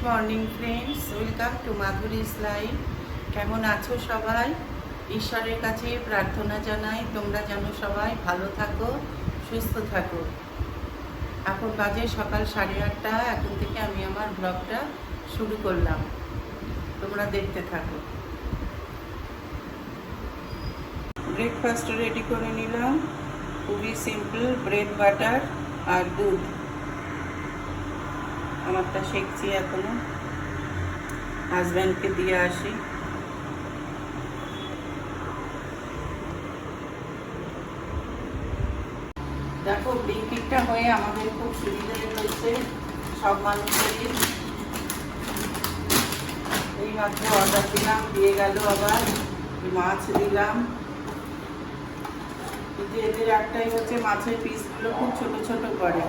Morning friends, welcome to Madhuri's life. কেমন আছো সবাই? ঈশ্বরের কাছে প্রার্থনা জানাই তোমরা যেন সবাই ভালো থাকো, সুস্থ থাকো। এখন বাজে সকাল 8:30। এখন থেকে আমি আমার ব্লগটা শুরু করলাম, তোমরা দেখতে থাকো। ব্রেকফাস্ট রেডি করে নিলাম, খুবই সিম্পল, ব্রেড বাটার আর দুধ। আমারটা শেখছি এখনো, হাজব্যান্ডকে দিয়ে আসি। দেখো, ব্লিঙ্কিটটা হয়ে আমাদের খুব সুবিধা হয়েছে সব মানুষেরই। এই মাত্র অর্ডার দিলাম, দিয়ে গেল। আবার মাছ দিলাম, কিন্তু এদের একটাই হচ্ছে মাছের পিসগুলো খুব ছোট ছোট করে।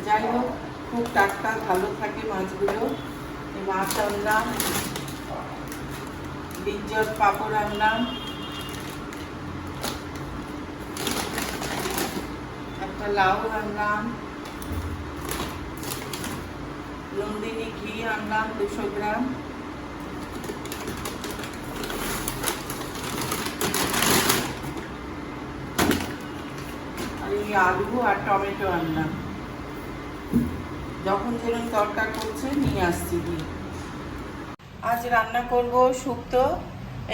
যাই হোক, খুব টাটকা ভালো থাকে মাছগুলো। এই মাছ আনলাম, বিজ্জট পাঁপড় আনলাম, একটা লাউ আনলাম, নন্দিনী ঘি আনলাম 200 গ্রাম, আর এই আলু আর টমেটো আনলাম। যখন যেরকম দরকার করছে নিয়ে আসছি দিয়ে। আজ রান্না করব শুক্তো।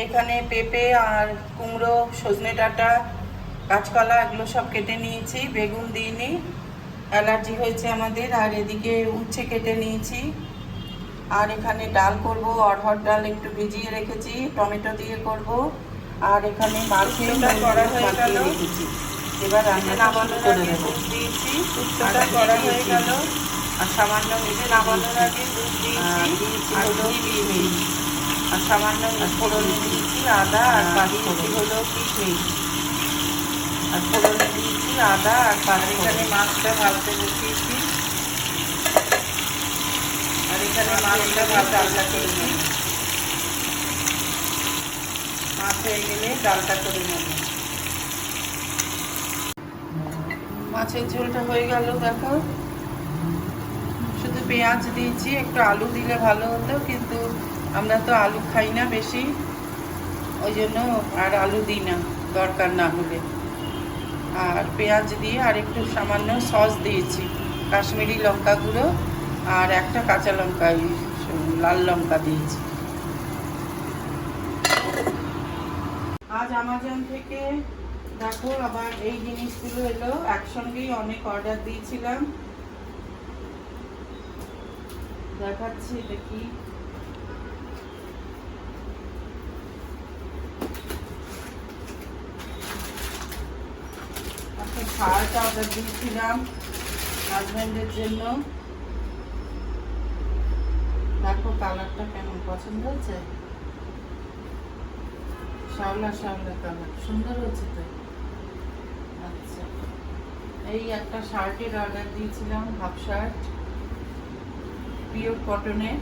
এখানে পেঁপে আর কুমড়ো, সজনে ডাঁটা, কাঁচকলা এগুলো সব কেটে নিয়েছি। বেগুন দিইনি, অ্যালার্জি হয়েছে আমাদের। আর এদিকে উচ্ছে কেটে নিয়েছি। আর এখানে ডাল করব, অড়হর ডাল একটু ভিজিয়ে রেখেছি, টমেটো দিয়ে করব। আর এখানে মাছটা করা হয়ে গেল, রেখেছি। এবার রান্না নামানোর আগে দুধ দিয়েছি, শুক্তোটা করা হয়ে গেল। আর সামান্য মিশে নামানোর আগে দুধ দিয়েছি, হলো কিশমিশ। আর সামান্য ফোড়নে দিয়েছি আদা, আর দিয়েছি হলো কিশমিশ। আর ফোড়নে দিয়েছি আদা আর এখানে মাছটা ভাজতে বসিয়েছি। আর এখানে মাছটা ডালটা করে নেব। মাছ হয়ে গেলে ডালটা করে নেব। মাছের ঝোলটা হয়ে গেল। দেখো, শুধু পেঁয়াজ দিয়েছি, একটু আলু দিলে ভালো হতো, কিন্তু আমরা তো আলু খাই না বেশি, ওই জন্য আর আলু দিই না দরকার না হলে। আর পেঁয়াজ দিয়ে আর একটু সামান্য সস দিয়েছি, কাশ্মীরি লঙ্কা গুঁড়ো, আর একটা কাঁচা লঙ্কা, লাল লঙ্কা দিয়েছি। আজ অ্যামাজন থেকে দেখো আবার এই জিনিসগুলো এলো, একসঙ্গেই অনেক অর্ডার দিয়েছিলাম। দেখাচ্ছি এটা কি। একটা শার্ট অর্ডার দিয়েছিলাম হাজব্যান্ডের জন্য। দেখো কালারটা কেমন, পছন্দ হয়েছে? শ্যাওলা শ্যাওলা কালার, সুন্দর হচ্ছে তো। আচ্ছা, এই একটা শার্টের অর্ডার দিয়েছিলাম, হাফ শার্ট, পিওর কটনের।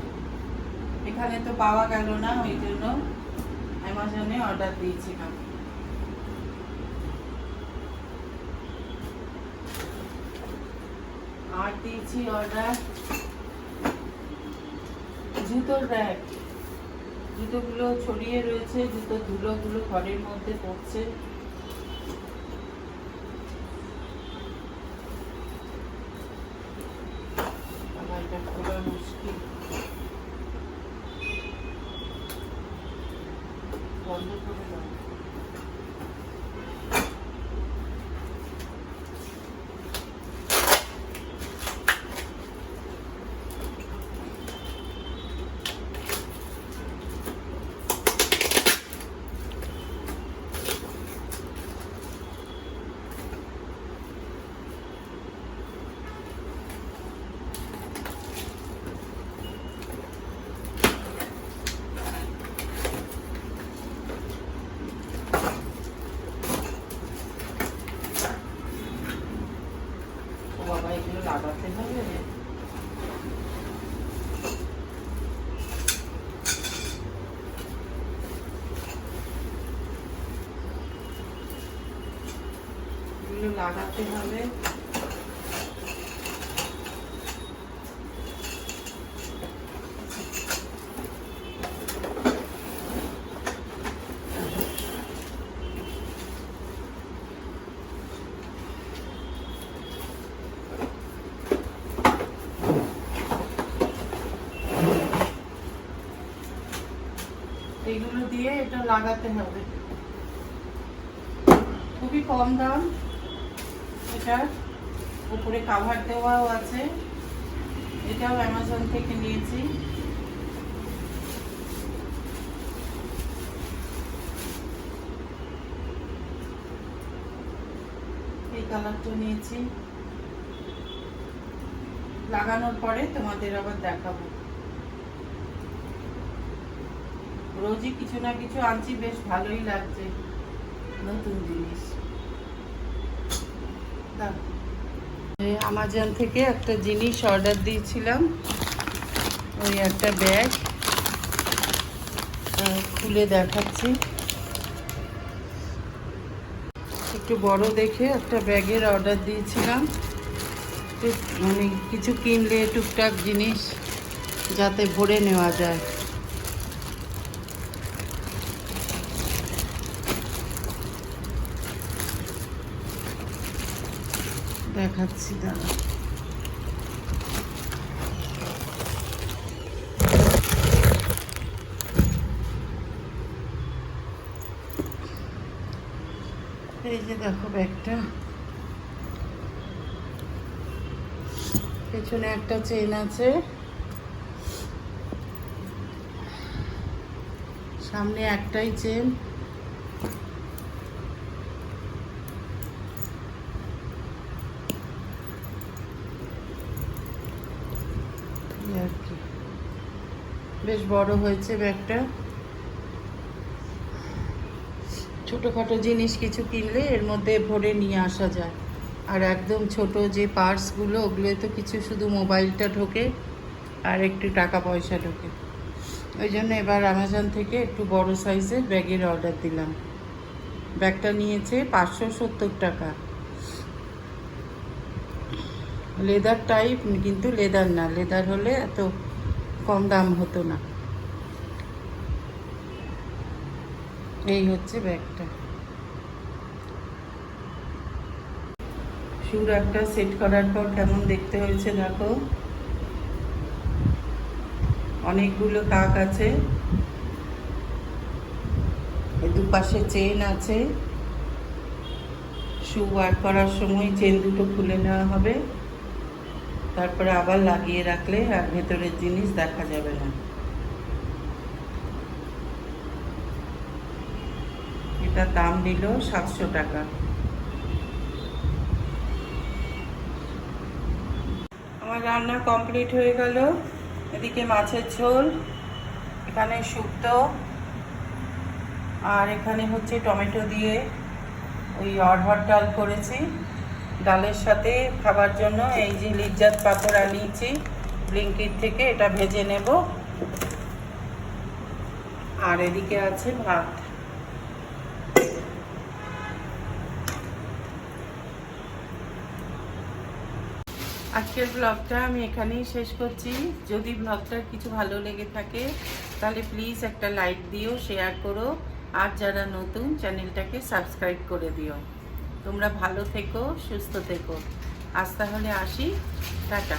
এখানে তো পাওয়া গেল না, ওই জন্য অ্যামাজনে অর্ডার দিয়েছিলাম। আর দিয়েছি অর্ডার জুতোর ব্যাগ। জুতোগুলো ছড়িয়ে রয়েছে, জুতো ধুলোগুলো ঘরের মধ্যে পড়ছে। এটা খোলা মুশকিল, বন্ধ করে দাও। বাবা, এগুলো লাগাতে হবে। এগুলো লাগাতে হবে। দিয়ে এটা লাগাতে হবে। খুবই কম দাম, এটার উপরে কাভার দেওয়াও আছে। এটাও অ্যামাজন থেকে নিয়েছি। এই কালারটা নিয়েছি, লাগানোর পরে তোমাদের আবার দেখাবো। রোজই কিছু না কিছু আনছি, বেশ ভালোই লাগছে, নতুন জিনিস। অ্যামাজন থেকে একটা জিনিস অর্ডার দিয়েছিলাম, ওই একটা ব্যাগ, খুলে দেখাচ্ছি। একটু বড় দেখে একটা ব্যাগের অর্ডার দিয়েছিলাম, মানে কিছু কিনলে টুকটাক জিনিস যাতে ভরে নেওয়া যায়। দেখাচ্ছি দাঁড়া। এই যে দেখো ব্যাগটা, পেছনে একটা চেন আছে, সামনে একটাই চেন। আর কি বেশ বড় হয়েছে ব্যাগটা। ছোটোখাটো জিনিস কিছু কিনলে এর মধ্যে ভরে নিয়ে আসা যায়। আর একদম ছোট যে পার্সগুলো, ওগুলোয় তো কিছু শুধু মোবাইলটা ঢোকে আর একটু টাকা পয়সা ঢোকে। ওই জন্য এবার অ্যামাজন থেকে একটু বড় সাইজের ব্যাগের অর্ডার দিলাম। ব্যাগটা নিয়েছে 570 টাকা। লেদার টাইপ, কিন্তু লেদার না, লেদার হলে এত কম দাম হতো না। এই হচ্ছে ব্যাগটা। শুর একটা সেট করার পর কেমন দেখতে হয়েছে দেখো। অনেকগুলো তাক আছে, দুপাশে চেন আছে। শু বার করার সময় চেন দুটো খুলে নেওয়া হবে, তারপরে আবার লাগিয়ে রাখলে আর ভেতরের জিনিস দেখা যাবে না। এটার দাম নিল 700 টাকা। আমার রান্না কমপ্লিট হয়ে গেল। এদিকে মাছের ঝোল, এখানে শুক্তো, আর এখানে হচ্ছে টমেটো দিয়ে ওই অরহর ডাল করেছি। ডালের সাথে খাবার জন্য এই যে লিজ্জাত পাপড় আনিয়েছি ব্লিঙ্কিট থেকে, এটা ভেজে নেব। আর এদিকে আছে ভাত। আজকের ব্লগটা আমি এখানেই শেষ করছি। যদি ব্লগটার কিছু ভালো লেগে থাকে তাহলে প্লিজ একটা লাইক দিও, শেয়ার করো, আর যারা নতুন চ্যানেলটাকে সাবস্ক্রাইব করে দিও। তোমরা ভালো থেকো, সুস্থ থেকো। আজ তাহলে আসি, টাটা।